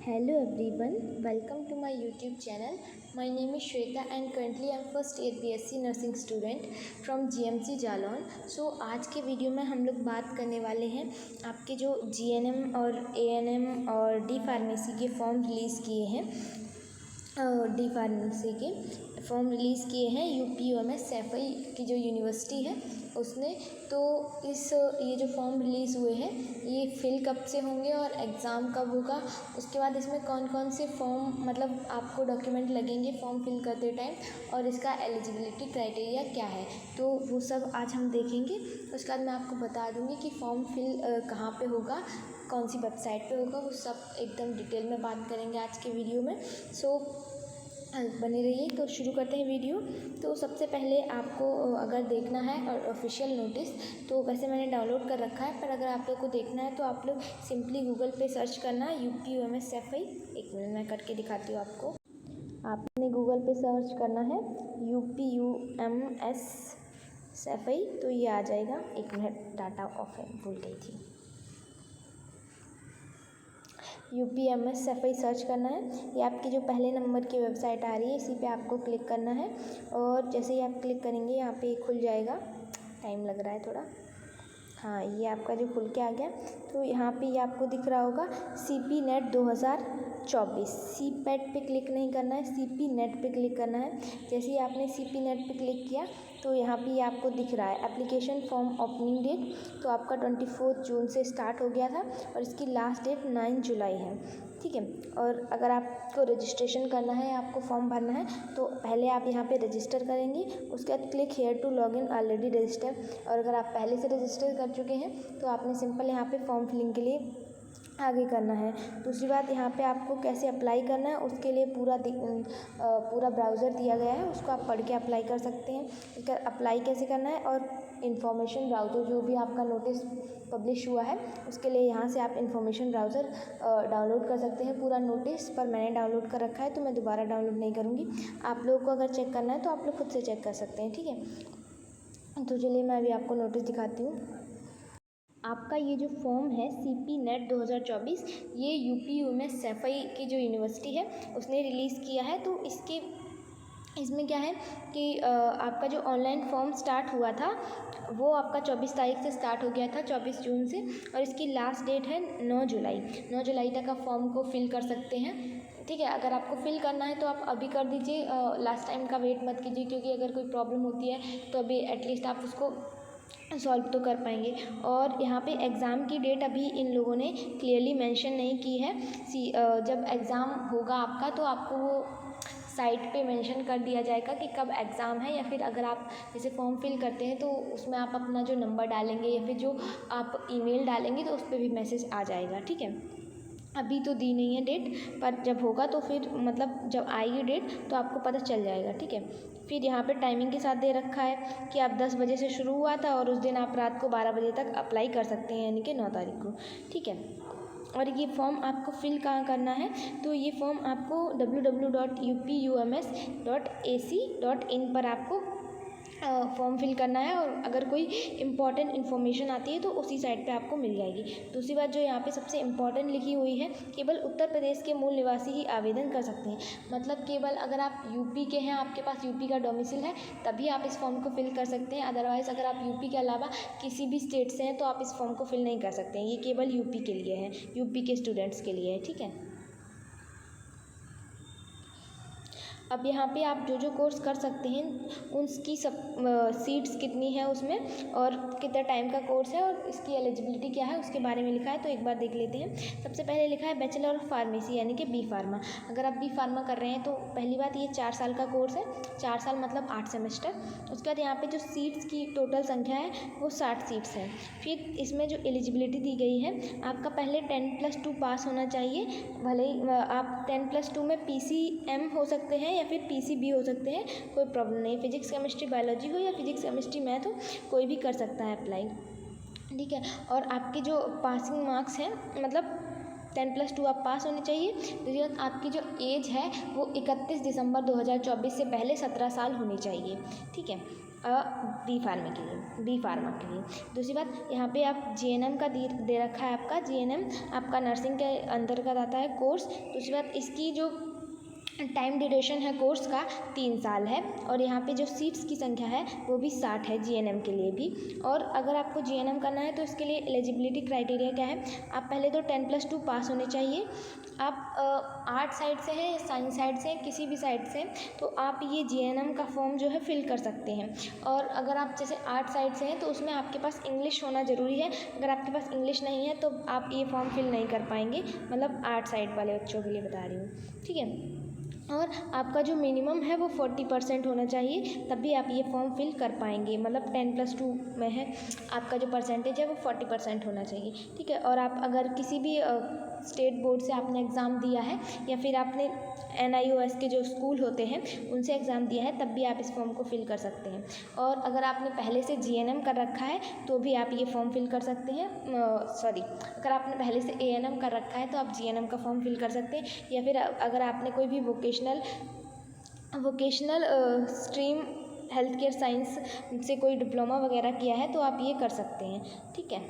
Hello everyone, welcome to my YouTube channel. My name is Shweta and currently I am first year BSc Nursing student from GMC Jalaun. So आज के video में हम लोग बात करने वाले हैं आपके जो GNM और ANM और डी फार्मेसी के फॉर्म रिलीज़ किए हैं. डी फार्मेसी के फॉर्म रिलीज़ किए हैं UPUMS सैफई की जो यूनिवर्सिटी है उसने. तो ये जो फॉर्म रिलीज़ हुए हैं ये फिल कब से होंगे और एग्ज़ाम कब होगा, उसके बाद इसमें कौन कौन से फॉर्म मतलब आपको डॉक्यूमेंट लगेंगे फॉर्म फिल करते टाइम और इसका एलिजिबिलिटी क्राइटेरिया क्या है, तो वो सब आज हम देखेंगे. उसके बाद मैं आपको बता दूँगी कि फॉर्म फिल कहाँ पे होगा, कौन सी वेबसाइट पे होगा, वो सब एकदम डिटेल में बात करेंगे आज के वीडियो में. सो बने रहिए. तो शुरू करते हैं वीडियो. तो सबसे पहले आपको अगर देखना है और ऑफिशियल नोटिस, तो वैसे मैंने डाउनलोड कर रखा है, पर अगर आप लोग को देखना है तो आप लोग सिंपली गूगल पे सर्च करना UPUMS सैफई. एक मिनट मैं करके दिखाती हूँ आपको. आपने गूगल पे सर्च करना है UPUMS सैफई, तो ये आ जाएगा. एक मिनट डाटा ऑफ है, भूल गई थी. UPUMS सैफई सर्च करना है. ये आपकी जो पहले नंबर की वेबसाइट आ रही है इसी पे आपको क्लिक करना है और जैसे ही आप क्लिक करेंगे यहाँ पे खुल जाएगा. टाइम लग रहा है थोड़ा. हाँ, ये आपका जो खुल के आ गया. तो यहाँ पे ये आपको दिख रहा होगा CP NET 2024. CPET पे क्लिक नहीं करना है, CP NET पे क्लिक करना है. जैसे ही आपने CP NET पे क्लिक किया तो यहाँ पे ये आपको दिख रहा है एप्लीकेशन फॉर्म ओपनिंग डेट. तो आपका 24 जून से स्टार्ट हो गया था और इसकी लास्ट डेट 9 जुलाई है. ठीक है. और अगर आपको रजिस्ट्रेशन करना है, आपको फॉर्म भरना है, तो पहले आप यहाँ पे रजिस्टर करेंगे. उसके बाद click here to log in already register. और अगर आप पहले से रजिस्टर कर चुके हैं तो आपने सिंपल यहाँ पे फॉर्म फिलिंग के लिए आगे करना है. दूसरी बात, यहाँ पे आपको कैसे अप्लाई करना है उसके लिए पूरा ब्राउज़र दिया गया है, उसको आप पढ़ के अप्लाई कर सकते हैं. इसका अप्लाई कैसे करना है और इन्फॉर्मेशन ब्राउज़र जो भी आपका नोटिस पब्लिश हुआ है उसके लिए यहाँ से आप इन्फॉर्मेशन ब्राउज़र डाउनलोड कर सकते हैं. पूरा नोटिस पर मैंने डाउनलोड कर रखा है तो मैं दोबारा डाउनलोड नहीं करूँगी. आप लोगों को अगर चेक करना है तो आप लोग खुद से चेक कर सकते हैं. ठीक है. तो चलिए मैं अभी आपको नोटिस दिखाती हूँ. आपका ये जो फॉर्म है CP NET 2024, ये UPUMS सैफई की जो यूनिवर्सिटी है उसने रिलीज़ किया है. तो इसमें क्या है कि आपका जो ऑनलाइन फॉर्म स्टार्ट हुआ था वो आपका 24 तारीख से स्टार्ट हो गया था, 24 जून से. और इसकी लास्ट डेट है 9 जुलाई. 9 जुलाई तक आप फॉर्म को फिल कर सकते हैं. ठीक है. अगर आपको फिल करना है तो आप अभी कर दीजिए, लास्ट टाइम का वेट मत कीजिए, क्योंकि अगर कोई प्रॉब्लम होती है तो अभी एटलीस्ट आप उसको सॉल्व तो कर पाएंगे. और यहाँ पे एग्ज़ाम की डेट अभी इन लोगों ने क्लियरली मेंशन नहीं की है. जब एग्ज़ाम होगा आपका तो आपको वो साइट पे मेंशन कर दिया जाएगा कि कब एग्ज़ाम है, या फिर अगर आप जैसे फॉर्म फिल करते हैं तो उसमें आप अपना जो नंबर डालेंगे या फिर जो आप ईमेल डालेंगे तो उस पर भी मैसेज आ जाएगा. ठीक है. अभी तो दी नहीं है डेट, पर जब होगा तो फिर मतलब जब आएगी डेट तो आपको पता चल जाएगा. ठीक है. फिर यहाँ पे टाइमिंग के साथ दे रखा है कि आप 10 बजे से शुरू हुआ था और उस दिन आप रात को 12 बजे तक अप्लाई कर सकते हैं, यानी कि 9 तारीख को. ठीक है. और ये फॉर्म आपको फिल कहाँ करना है, तो ये फॉर्म आपको www.upums.ac.in पर आपको फॉर्म फिल करना है. और अगर कोई इम्पॉर्टेंट इन्फॉर्मेशन आती है तो उसी साइट पे आपको मिल जाएगी. दूसरी बात जो यहाँ पे सबसे इम्पॉर्टेंट लिखी हुई है, केवल उत्तर प्रदेश के मूल निवासी ही आवेदन कर सकते हैं. मतलब केवल अगर आप यूपी के हैं, आपके पास यूपी का डोमिसाइल है, तभी आप इस फॉर्म को फिल कर सकते हैं. अदरवाइज़ अगर आप यूपी के अलावा किसी भी स्टेट से हैं तो आप इस फॉर्म को फिल नहीं कर सकते हैं. ये केवल यूपी के लिए है, यूपी के स्टूडेंट्स के लिए है. ठीक है. अब यहाँ पे आप जो जो कोर्स कर सकते हैं उसकी सब सीट्स कितनी है उसमें और कितना टाइम का कोर्स है और इसकी एलिजिबिलिटी क्या है उसके बारे में लिखा है. तो एक बार देख लेते हैं. सबसे पहले लिखा है बैचलर ऑफ फार्मेसी, यानी कि B फार्मा. अगर आप B फार्मा कर रहे हैं तो पहली बात ये 4 साल का कोर्स है. 4 साल मतलब 8 सेमेस्टर. उसके बाद यहाँ पे जो सीट्स की टोटल संख्या है वो 60 सीट्स है. फिर इसमें जो एलिजिबिलिटी दी गई है, आपका पहले 10+2 पास होना चाहिए. भले ही आप 10+2 में PCM हो सकते हैं या फिर PCB हो सकते हैं, कोई प्रॉब्लम नहीं. फिजिक्स केमिस्ट्री बायोलॉजी हो या फिजिक्स केमिस्ट्री मैथ हो, कोई भी कर सकता है अप्लाई. ठीक है. और आपके जो पासिंग मार्क्स हैं, मतलब 10+2 आप पास होने चाहिए. दूसरी बात, आपकी जो एज है वो 31 दिसंबर 2024 से पहले 17 साल होनी चाहिए. ठीक है. बी फार्मा के लिए। दूसरी बात, यहाँ पे आप जीएनएम का दे रखा है आपका, जीएनएम आपका नर्सिंग के अंतर्गत आता है कोर्स। दूसरी बात, इसकी जो टाइम ड्यूरेशन है कोर्स का 3 साल है, और यहाँ पे जो सीट्स की संख्या है वो भी 60 है जीएनएम के लिए भी। और अगर आपको जीएनएम करना है तो इसके लिए एलिजिबिलिटी क्राइटेरिया क्या है, आप पहले तो 10+2 पास होने चाहिए। आप आर्ट साइड से हैं, साइंस साइड से, किसी भी साइड से, तो आप ये जीएनएम का फॉर्म जो है फिल कर सकते हैं। और अगर आप जैसे आर्ट साइड से हैं तो उसमें आपके पास इंग्लिश होना ज़रूरी है। अगर आपके पास इंग्लिश नहीं है तो आप ये फॉर्म फिल नहीं कर पाएंगे, मतलब आर्ट साइड वाले बच्चों के लिए बता रही हूँ, ठीक है। और आपका जो मिनिमम है वो 40% होना चाहिए, तब भी आप ये फॉर्म फिल कर पाएंगे। मतलब 10+2 में है, आपका जो परसेंटेज है वो 40% होना चाहिए, ठीक है। और आप अगर किसी भी स्टेट बोर्ड से आपने एग्ज़ाम दिया है, या फिर आपने NIOS के जो स्कूल होते हैं उनसे एग्ज़ाम दिया है, तब भी आप इस फॉर्म को फिल कर सकते हैं। और अगर आपने पहले से जीएनएम कर रखा है तो भी आप ये फॉर्म फिल कर सकते हैं। अगर आपने पहले से एएनएम कर रखा है तो आप जीएनएम का फॉर्म फिल कर सकते हैं। या फिर अगर आपने कोई भी vocational stream health care science से कोई डिप्लोमा वगैरह किया है तो आप ये कर सकते हैं, ठीक है।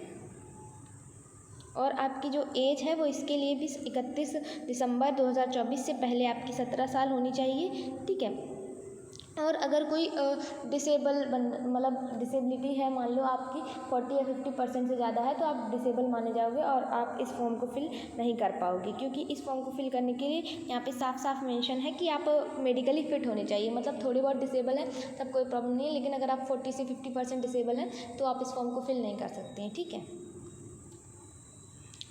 और आपकी जो एज है वो इसके लिए भी 31 दिसंबर 2024 से पहले आपकी 17 साल होनी चाहिए, ठीक है। और अगर कोई डिसेबिलिटी है, मान लो आपकी 40 या 50% से ज़्यादा है, तो आप डिसेबल माने जाओगे और आप इस फॉर्म को फिल नहीं कर पाओगे। क्योंकि इस फॉर्म को फिल करने के लिए यहाँ पे साफ साफ मेंशन है कि आप मेडिकली फिट होने चाहिए। मतलब थोड़ी बहुत डिसेबल है तब कोई प्रॉब्लम नहीं है, लेकिन अगर आप 40 से 50% डिसेबल हैं तो आप इस फॉर्म को फिल नहीं कर सकते हैं, ठीक है।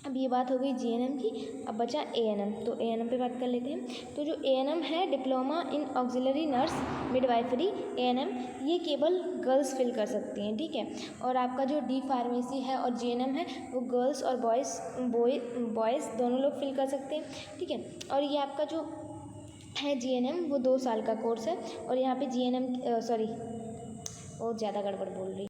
अब ये बात हो गई जीएनएम की। अब बचा एएनएम, तो एएनएम पे बात कर लेते हैं। तो जो एएनएम है, diploma in auxiliary nurse midwifery, ANM, ये केवल गर्ल्स फिल कर सकती हैं, ठीक है। और आपका जो डी फार्मेसी है और जीएनएम है वो गर्ल्स और बॉयज़ दोनों लोग फिल कर सकते हैं, ठीक है। और ये आपका जो है जीएनएम वो 2 साल का कोर्स है। और यहाँ पे जीएनएम बहुत ज़्यादा गड़बड़ बोल रही।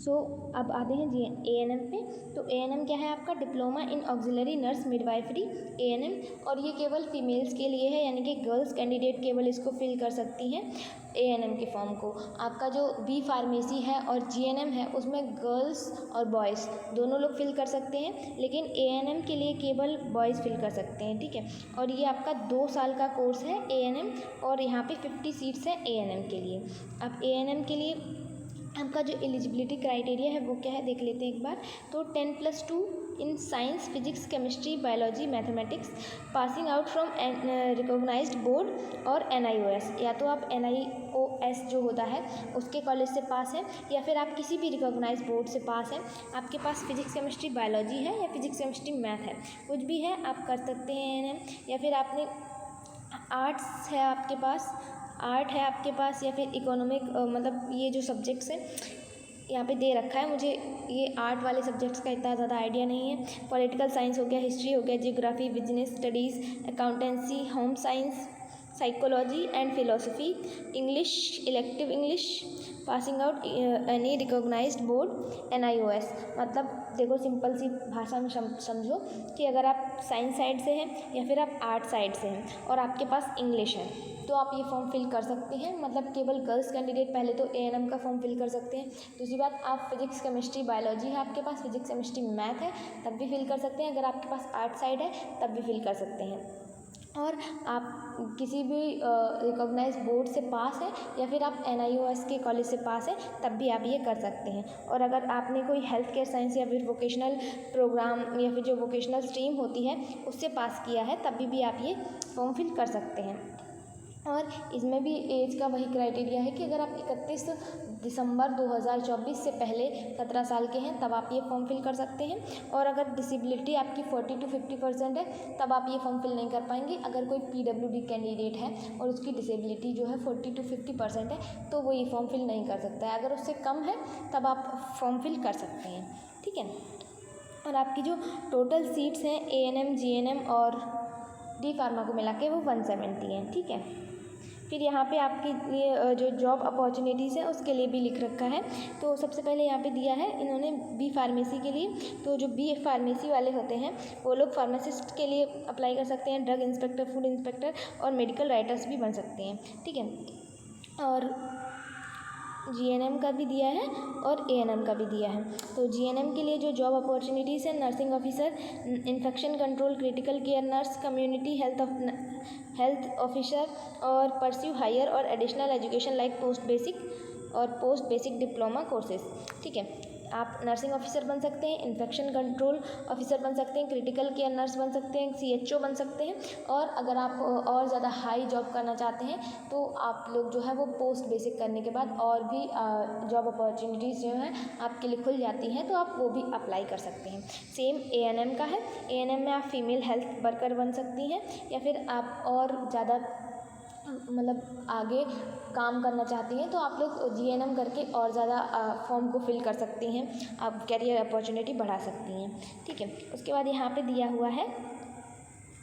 अब आते हैं एएनएम पे। तो एएनएम क्या है आपका, diploma in auxiliary nurse midwifery, ANM. और ये केवल फीमेल्स के लिए है, यानी कि गर्ल्स कैंडिडेट केवल इसको फिल कर सकती हैं एएनएम के फॉर्म को। आपका जो बी फार्मेसी है और जीएनएम है उसमें गर्ल्स और बॉयज़ दोनों लोग फिल कर सकते हैं, लेकिन एएनएम के लिए केवल बॉयज़ फिल कर सकते हैं, ठीक है। और ये आपका 2 साल का कोर्स है एएनएम, और यहाँ पे 50 सीट्स हैं एएनएम के लिए। अब एएनएम के लिए आपका जो एलिजिबिलिटी क्राइटेरिया है वो क्या है, देख लेते हैं एक बार। तो 10+2 in science, physics, chemistry, biology, mathematics, passing out from recognised board और NIOS, या तो आप NIOS जो होता है उसके कॉलेज से पास है, या फिर आप किसी भी रिकॉग्नाइज बोर्ड से पास है, आपके पास फिजिक्स, केमिस्ट्री, बायोलॉजी है, या फिजिक्स, केमिस्ट्री, मैथ है, कुछ भी है आप कर सकते हैं एएनएम। या फिर आपने आर्ट्स है, आपके पास आर्ट है आपके पास, या फिर इकोनॉमिक, मतलब ये जो सब्जेक्ट्स हैं यहाँ पे दे रखा है। मुझे ये आर्ट वाले सब्जेक्ट्स का इतना ज़्यादा आइडिया नहीं है। पॉलिटिकल साइंस हो गया, हिस्ट्री हो गया, geography, business studies, accountancy, home science, psychology and philosophy, English, elective English, passing out any recognised board, NIOS। मतलब देखो, सिंपल सी भाषा में समझो कि अगर आप साइंस साइड से हैं या फिर आप आर्ट साइड से हैं और आपके पास इंग्लिश है तो आप ये फॉर्म फिल कर सकते हैं। मतलब केवल गर्ल्स कैंडिडेट पहले तो एएनएम का फॉर्म फिल कर सकते हैं। दूसरी बात, आप फिजिक्स, केमिस्ट्री, बायोलॉजी है आपके पास, फिजिक्स, केमिस्ट्री, मैथ है, तब भी फिल कर सकते हैं। अगर आपके पास आर्ट साइड है तब भी फिल कर सकते हैं। और आप किसी भी रिकॉग्नाइज बोर्ड से पास है या फिर आप NIOS के कॉलेज से पास है तब भी आप ये कर सकते हैं। और अगर आपने कोई हेल्थ केयर साइंस या फिर वोकेशनल प्रोग्राम या फिर जो वोकेशनल स्ट्रीम होती है उससे पास किया है तभी भी आप ये फॉर्म फिल कर सकते हैं। और इसमें भी एज का वही क्राइटेरिया है कि अगर आप 31 दिसंबर 2024 से पहले 17 साल के हैं तब आप ये फॉर्म फिल कर सकते हैं। और अगर डिसेबिलिटी आपकी 40 to 50% है तब आप ये फॉर्म फिल नहीं कर पाएंगे। अगर कोई PWD कैंडिडेट है और उसकी डिसेबिलिटी जो है 40 to 50% है तो वो ये फॉर्म फिल नहीं कर सकता है। अगर उससे कम है तब आप फॉर्म फिल कर सकते हैं, ठीक है। और आपकी जो टोटल सीट्स हैं ANM, GNM और डी फार्मा को मिला के वो 170 हैं, ठीक है। फिर यहाँ पे आपके लिए जो जॉब अपॉर्चुनिटीज़ है उसके लिए भी लिख रखा है। तो सबसे पहले यहाँ पे दिया है इन्होंने बी फार्मेसी के लिए। तो जो बी फार्मेसी वाले होते हैं वो लोग फार्मासिस्ट के लिए अप्लाई कर सकते हैं, ड्रग इंस्पेक्टर, फूड इंस्पेक्टर और मेडिकल राइटर्स भी बन सकते हैं, ठीक है। और जीएनएम का भी दिया है और एएनएम का भी दिया है। तो जीएनएम के लिए जो जॉब अपॉर्चुनिटीज़ है, nursing officer, infection control, critical care nurse, community health officer, और परस्यू हायर और additional education like post basic diploma courses. ठीक है, आप नर्सिंग ऑफिसर बन सकते हैं, इन्फेक्शन कंट्रोल ऑफिसर बन सकते हैं, क्रिटिकल केयर नर्स बन सकते हैं, सीएचओ बन सकते हैं, और अगर आप और ज़्यादा हाई जॉब करना चाहते हैं तो आप लोग जो है वो पोस्ट बेसिक करने के बाद और भी जॉब अपॉर्चुनिटीज़ जो हैं आपके लिए खुल जाती हैं, तो आप वो भी अप्लाई कर सकते हैं। सेम एएनएम का है। एएनएम में आप फीमेल हेल्थ वर्कर बन सकती हैं, या फिर आप और ज़्यादा मतलब आगे काम करना चाहती हैं तो आप लोग जीएनएम करके और ज़्यादा फॉर्म को फिल कर सकती हैं, आप कैरियर अपॉर्चुनिटी बढ़ा सकती हैं। ठीक है, उसके बाद यहाँ पे दिया हुआ है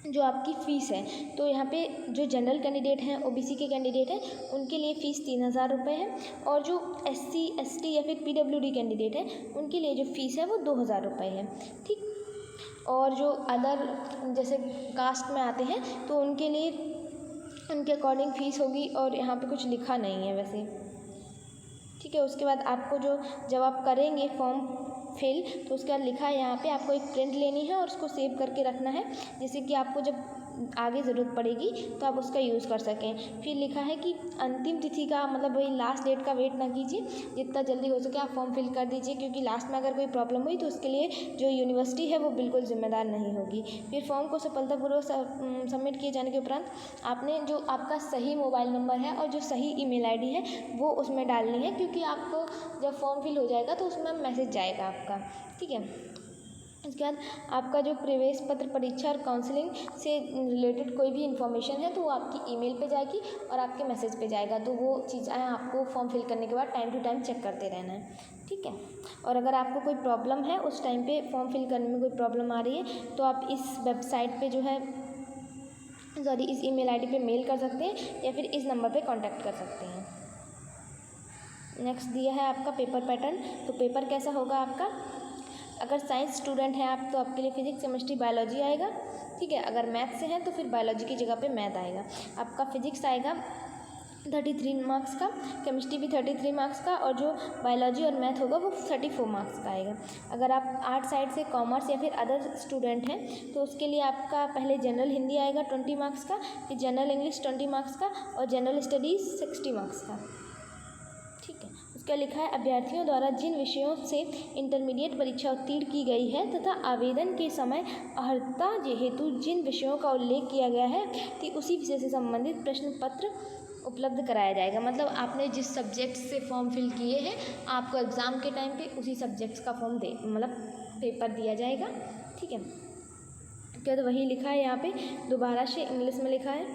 जो आपकी फ़ीस है। तो यहाँ पे जो जनरल कैंडिडेट हैं, ओबीसी के कैंडिडेट हैं, उनके लिए फ़ीस 3000 रुपये है, और जो एससी एसटी या फिर पीडब्ल्यूडी कैंडिडेट हैं उनके लिए जो फ़ीस है वो 2000 रुपये है। ठीक, और जो अदर जैसे कास्ट में आते हैं तो उनके लिए उनके अकॉर्डिंग फ़ीस होगी, और यहाँ पे कुछ लिखा नहीं है वैसे। ठीक है, उसके बाद आपको जब आप करेंगे फॉर्म फिल तो उसके बाद लिखा है यहाँ पे आपको एक प्रिंट लेनी है और उसको सेव करके रखना है, जिससे कि आपको जब आगे ज़रूरत पड़ेगी तो आप उसका यूज़ कर सकें। फिर लिखा है कि अंतिम तिथि का मतलब वही लास्ट डेट का वेट ना कीजिए, जितना जल्दी हो सके आप फॉर्म फिल कर दीजिए, क्योंकि लास्ट में अगर कोई प्रॉब्लम हुई तो उसके लिए जो यूनिवर्सिटी है वो बिल्कुल जिम्मेदार नहीं होगी। फिर फॉर्म को सफलतापूर्वक सबमिट किए जाने के उपरांत आपने जो आपका सही मोबाइल नंबर है और जो सही ईमेल आईडी है वो उसमें डालनी है, क्योंकि आपको जब फॉर्म फिल हो जाएगा तो उसमें मैसेज जाएगा आपका। ठीक है, इसके बाद आपका जो प्रवेश पत्र, परीक्षा और काउंसलिंग से रिलेटेड कोई भी इन्फॉर्मेशन है तो वो आपकी ईमेल पे जाएगी और आपके मैसेज पे जाएगा, तो वो चीज़ें आपको फॉर्म फिल करने के बाद टाइम टू टाइम चेक करते रहना है। ठीक है, और अगर आपको कोई प्रॉब्लम है उस टाइम पे फॉर्म फिल करने में कोई प्रॉब्लम आ रही है तो आप इस वेबसाइट पे जो है इस ईमेल आईडी पे मेल कर सकते हैं या फिर इस नंबर पे कांटेक्ट कर सकते हैं। नेक्स्ट दिया है आपका पेपर पैटर्न। तो पेपर कैसा होगा आपका, अगर साइंस स्टूडेंट हैं आप तो आपके लिए फिजिक्स, केमिस्ट्री, बायोलॉजी आएगा। ठीक है, अगर मैथ से हैं तो फिर बायोलॉजी की जगह पे मैथ आएगा। आपका फिजिक्स आएगा 33 मार्क्स का, केमिस्ट्री भी 33 मार्क्स का, और जो बायोलॉजी और मैथ होगा वो 34 मार्क्स का आएगा। अगर आप आर्ट साइड से कॉमर्स या फिर अदर स्टूडेंट हैं तो उसके लिए आपका पहले जनरल हिंदी आएगा 20 मार्क्स का, फिर जनरल इंग्लिश 20 मार्क्स का, और जनरल स्टडीज़ 60 मार्क्स का। ठीक है, उसका लिखा है अभ्यर्थियों द्वारा जिन विषयों से इंटरमीडिएट परीक्षा उत्तीर्ण की गई है तथा आवेदन के समय अर्हता हेतु जिन विषयों का उल्लेख किया गया है कि उसी विषय से संबंधित प्रश्न पत्र उपलब्ध कराया जाएगा। मतलब आपने जिस सब्जेक्ट से फॉर्म फिल किए हैं आपको एग्ज़ाम के टाइम पे उसी सब्जेक्ट्स का फॉर्म पेपर दिया जाएगा। ठीक है, क्या तो वही लिखा है यहाँ पे दोबारा से इंग्लिश में लिखा है।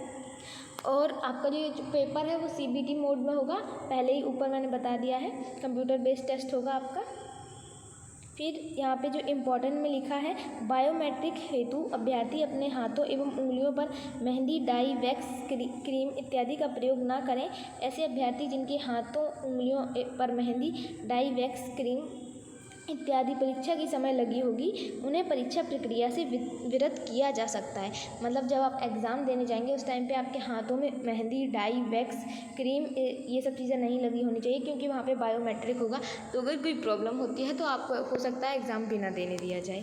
और आपका जो पेपर है वो सीबीटी मोड में होगा, पहले ही ऊपर मैंने बता दिया है, कंप्यूटर बेस्ड टेस्ट होगा आपका। फिर यहाँ पे जो इम्पोर्टेंट में लिखा है बायोमेट्रिक हेतु अभ्यर्थी अपने हाथों एवं उंगलियों पर मेहंदी, डाई, वैक्स, क्रीम इत्यादि का प्रयोग न करें। ऐसे अभ्यर्थी जिनके हाथों उंगलियों पर मेहंदी, डाई, वैक्स, क्रीम इत्यादि परीक्षा के समय लगी होगी उन्हें परीक्षा प्रक्रिया से विरत किया जा सकता है। मतलब जब आप एग्ज़ाम देने जाएंगे उस टाइम पे आपके हाथों में मेहंदी, डाई, वैक्स, क्रीम ये सब चीज़ें नहीं लगी होनी चाहिए, क्योंकि वहाँ पे बायोमेट्रिक होगा। तो अगर कोई प्रॉब्लम होती है तो आपको हो सकता है एग्ज़ाम भी ना देने दिया जाए।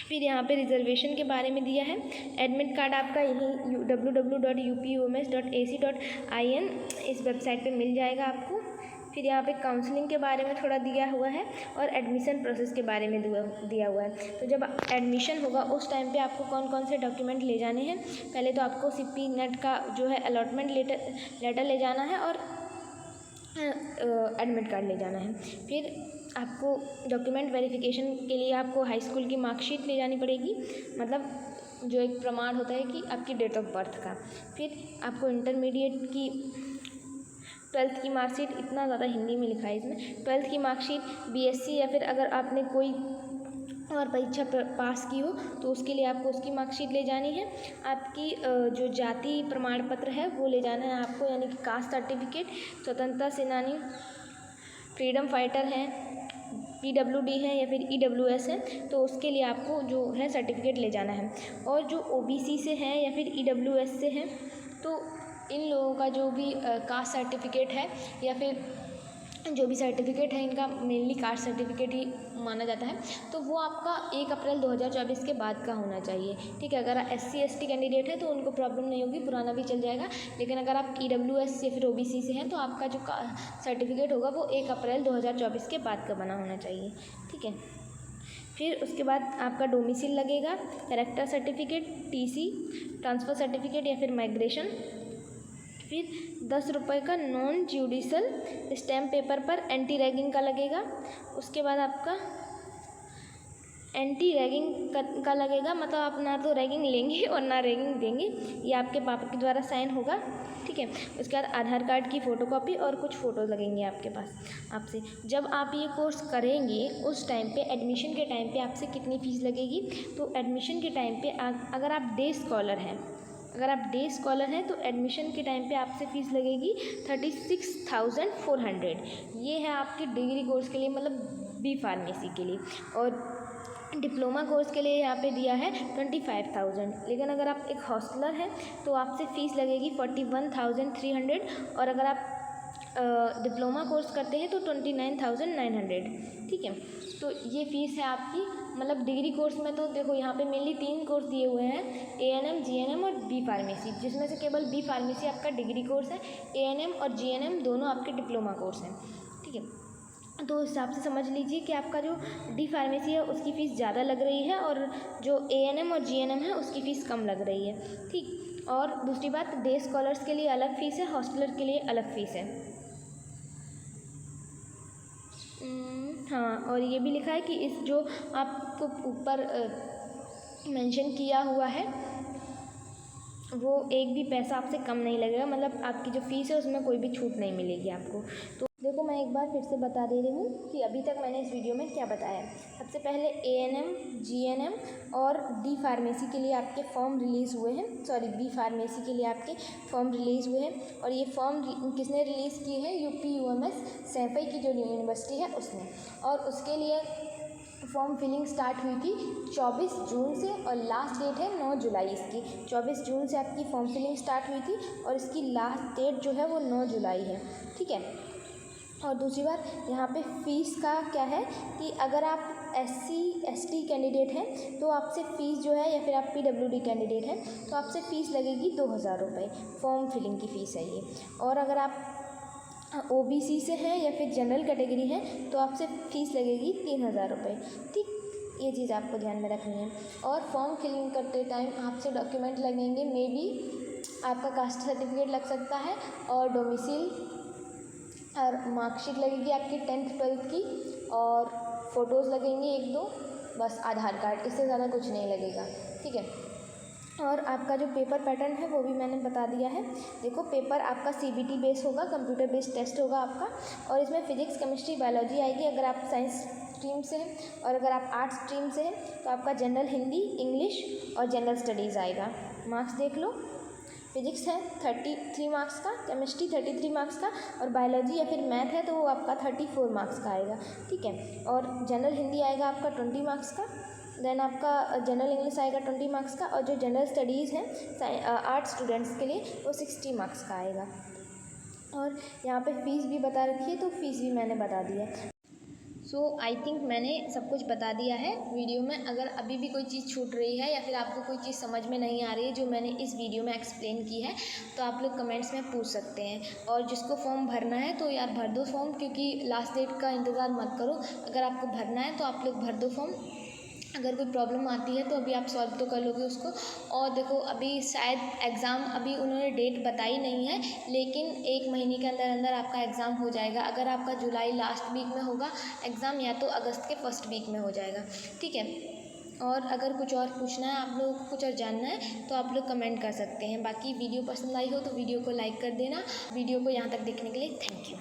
फिर यहाँ पे रिजर्वेशन के बारे में दिया है। एडमिट कार्ड आपका यही www.upwoms.ac.in इस वेबसाइट पे मिल जाएगा आपको। फिर यहाँ पे काउंसलिंग के बारे में थोड़ा दिया हुआ है और एडमिशन प्रोसेस के बारे में दिया हुआ है। तो जब एडमिशन होगा उस टाइम पे आपको कौन कौन से डॉक्यूमेंट ले जाने हैं। पहले तो आपको सीपी नेट का जो है अलॉटमेंट लेटर ले जाना है और एडमिट कार्ड ले जाना है। फिर आपको डॉक्यूमेंट वेरिफिकेशन के लिए आपको हाई स्कूल की मार्कशीट ले जानी पड़ेगी, मतलब जो एक प्रमाण होता है कि आपकी डेट ऑफ बर्थ का। फिर आपको इंटरमीडिएट की 12th की मार्कशीट, इतना ज़्यादा हिंदी में लिखा है इसमें, 12th की मार्कशीट, बीएससी या फिर अगर आपने कोई और परीक्षा पास की हो तो उसके लिए आपको उसकी मार्कशीट ले जानी है। आपकी जो जाति प्रमाण पत्र है वो ले जाना है आपको, यानी कि कास्ट सर्टिफिकेट, स्वतंत्रता सेनानी, फ्रीडम फाइटर हैं, पीडब्ल्यूडी है या फिर ईडब्ल्यूएस है तो उसके लिए आपको जो है सर्टिफिकेट ले जाना है। और जो ओबीसी से हैं या फिर ईडब्ल्यूएस से हैं तो इन लोगों का जो भी कास्ट सर्टिफिकेट है या फिर जो भी सर्टिफिकेट है, इनका मेनली कास्ट सर्टिफिकेट ही माना जाता है, तो वो आपका 1 अप्रैल 2024 के बाद का होना चाहिए। ठीक है, अगर SC ST कैंडिडेट है तो उनको प्रॉब्लम नहीं होगी, पुराना भी चल जाएगा। लेकिन अगर आप EWS या फिर OBC से हैं तो आपका जो सर्टिफिकेट होगा वो 1 अप्रैल 2024 के बाद का बना होना चाहिए। ठीक है, फिर उसके बाद आपका डोमिसाइल लगेगा, character certificate, TC, transfer certificate या फिर माइग्रेशन। फिर 10 रुपये का नॉन ज्यूडिशल स्टैम्प पेपर पर एंटी रैगिंग का लगेगा। उसके बाद आपका एंटी रैगिंग का लगेगा, मतलब आप ना तो रैगिंग लेंगे और ना रैगिंग देंगे, ये आपके पापा के द्वारा साइन होगा। ठीक है, उसके बाद आधार कार्ड की फ़ोटोकॉपी और कुछ फ़ोटो लगेंगे आपके पास आपसे। जब आप ये कोर्स करेंगे उस टाइम पे, एडमिशन के टाइम पे आपसे कितनी फ़ीस लगेगी, तो एडमिशन के टाइम पे अगर आप डे स्कॉलर हैं तो एडमिशन के टाइम पे आपसे फ़ीस लगेगी 36,400। ये है आपके डिग्री कोर्स के लिए, मतलब B फार्मेसी के लिए। और डिप्लोमा कोर्स के लिए यहाँ पे दिया है 25,000। लेकिन अगर आप एक हॉस्टलर हैं तो आपसे फ़ीस लगेगी 41,300। और अगर आप डिप्लोमा कोर्स करते हैं तो 29,900। ठीक है, तो ये फ़ीस है आपकी। मतलब डिग्री कोर्स में तो देखो यहाँ पे मेनली 3 कोर्स दिए हुए हैं, ANM, GNM और B फार्मेसी, जिसमें से केवल B फार्मेसी आपका डिग्री कोर्स है। ANM और GNM दोनों आपके डिप्लोमा कोर्स हैं। ठीक है, तो उस हिसाब से समझ लीजिए कि आपका जो D फार्मेसी है उसकी फ़ीस ज़्यादा लग रही है और जो ANM और GNM है उसकी फ़ीस कम लग रही है। ठीक, और दूसरी बात, डे स्कॉलर्स के लिए अलग फ़ीस है, हॉस्टलर के लिए अलग फ़ीस है। हाँ, और ये भी लिखा है कि इस जो आपको ऊपर मेंशन किया हुआ है वो एक भी पैसा आपसे कम नहीं लगेगा, मतलब आपकी जो फ़ीस है उसमें कोई भी छूट नहीं मिलेगी आपको। तो देखो, मैं एक बार फिर से बता दे रही हूँ कि अभी तक मैंने इस वीडियो में क्या बताया। सबसे पहले ANM, GNM और D फार्मेसी के लिए आपके फॉर्म रिलीज़ हुए हैं, B फार्मेसी के लिए आपके फॉर्म रिलीज़ हुए हैं। और ये फॉर्म किसने रिलीज़ किए हैं? UPUMS सैफई की जो यूनिवर्सिटी है उसने। और उसके लिए फॉर्म फिलिंग स्टार्ट हुई थी 24 जून से और लास्ट डेट है 9 जुलाई इसकी। 24 जून से आपकी फॉर्म फिलिंग स्टार्ट हुई थी और इसकी लास्ट डेट जो है वो 9 जुलाई है। ठीक है, और दूसरी बात, यहाँ पे फ़ीस का क्या है कि अगर आप SC ST कैंडिडेट हैं तो आपसे फ़ीस जो है, या फिर आप PWD कैंडिडेट हैं तो आपसे फ़ीस लगेगी 2,000 रुपये, फॉर्म फिलिंग की फ़ीस है ये। और अगर आप OBC से हैं या फिर जनरल कैटेगरी हैं तो आपसे फ़ीस लगेगी 3,000 रुपये। ठीक, ये चीज़ आपको ध्यान में रखनी है। और फॉर्म फिलिंग करते टाइम आपसे डॉक्यूमेंट लगेंगे, मे बी आपका कास्ट सर्टिफिकेट लग सकता है और डोमिसाइल और मार्कशीट लगेगी आपकी 10th 12th की, और फ़ोटोज़ लगेंगी 1-2, बस आधार कार्ड, इससे ज़्यादा कुछ नहीं लगेगा। ठीक है, और आपका जो पेपर पैटर्न है वो भी मैंने बता दिया है। देखो, पेपर आपका CBT बेस होगा, कंप्यूटर बेस्ड टेस्ट होगा आपका, और इसमें फिजिक्स, केमिस्ट्री, बायोलॉजी आएगी अगर आप साइंस स्ट्रीम से हैं, और अगर आप आर्ट्स स्ट्रीम से हैं तो आपका जनरल हिंदी, इंग्लिश और जनरल स्टडीज़ आएगा। मार्क्स देख लो, फिजिक्स है 33 मार्क्स का, केमिस्ट्री 33 मार्क्स का, और बायोलॉजी या फिर मैथ है तो वो आपका 34 मार्क्स का आएगा। ठीक है, और जनरल हिंदी आएगा आपका 20 मार्क्स का, देन आपका जनरल इंग्लिश आएगा 20 मार्क्स का, और जो जनरल स्टडीज़ हैं आर्ट्स स्टूडेंट्स के लिए वो 60 मार्क्स का आएगा। और यहाँ पे फ़ीस भी बता रखी है, तो फ़ीस भी मैंने बता दी है। सो आई थिंक मैंने सब कुछ बता दिया है वीडियो में। अगर अभी भी कोई चीज़ छूट रही है या फिर आपको कोई चीज़ समझ में नहीं आ रही है जो मैंने इस वीडियो में एक्सप्लेन की है तो आप लोग कमेंट्स में पूछ सकते हैं। और जिसको फॉर्म भरना है तो यार भर दो फॉर्म, क्योंकि लास्ट डेट का इंतज़ार मत करो। अगर आपको भरना है तो आप लोग भर दो फॉर्म। अगर कोई प्रॉब्लम आती है तो अभी आप सॉल्व तो कर लोगे उसको। और देखो, अभी शायद एग्ज़ाम अभी उन्होंने डेट बताई नहीं है, लेकिन 1 महीने के अंदर अंदर आपका एग्ज़ाम हो जाएगा। अगर आपका जुलाई लास्ट वीक में होगा एग्ज़ाम, या तो अगस्त के फर्स्ट वीक में हो जाएगा। ठीक है, और अगर कुछ और पूछना है आप लोगों को, कुछ और जानना है तो आप लोग कमेंट कर सकते हैं। बाकी वीडियो पसंद आई हो तो वीडियो को लाइक कर देना। वीडियो को यहाँ तक देखने के लिए थैंक यू।